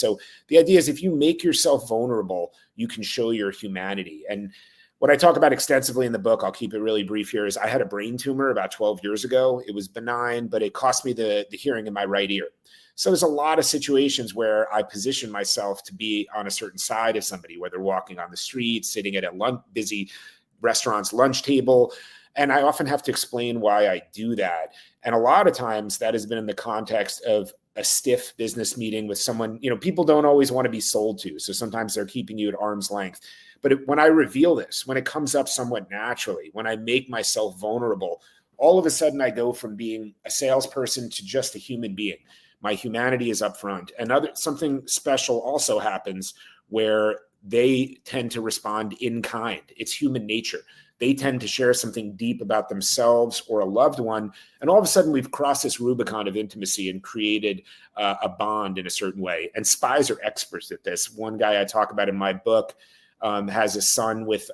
So the idea is if you make yourself vulnerable, you can show your humanity. And what I talk about extensively in the book, I'll keep it really brief here, is I had a brain tumor about 12 years ago. It was benign, but it cost me the hearing in my right ear. So there's a lot of situations where I position myself to be on a certain side of somebody, whether walking on the street, sitting at a busy restaurant's lunch table. And I often have to explain why I do that. And a lot of times that has been in the context of a stiff business meeting with someone, people don't always want to be sold to. So sometimes they're keeping you at arm's length. But when I reveal this, when it comes up somewhat naturally, when I make myself vulnerable, all of a sudden I go from being a salesperson to just a human being. My humanity is up front. And something special also happens where they tend to respond in kind. It's human nature. They tend to share something deep about themselves or a loved one. And all of a sudden we've crossed this Rubicon of intimacy and created a bond in a certain way. And spies are experts at this. One guy I talk about in my book has a son with,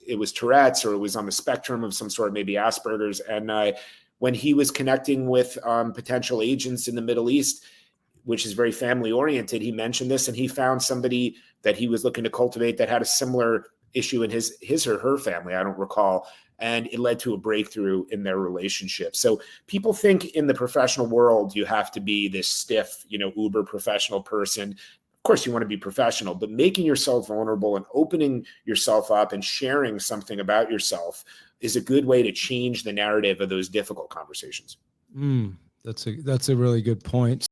it was Tourette's, or it was on the spectrum of some sort, maybe Asperger's. And when he was connecting with potential agents in the Middle East, which is very family oriented, he mentioned this, and he found somebody that he was looking to cultivate that had a similar issue in his or her family, I don't recall, and it led to a breakthrough in their relationship. So people think in the professional world you have to be this stiff, uber professional person. Of course you want to be professional, but making yourself vulnerable and opening yourself up and sharing something about yourself is a good way to change the narrative of those difficult conversations. That's a really good point.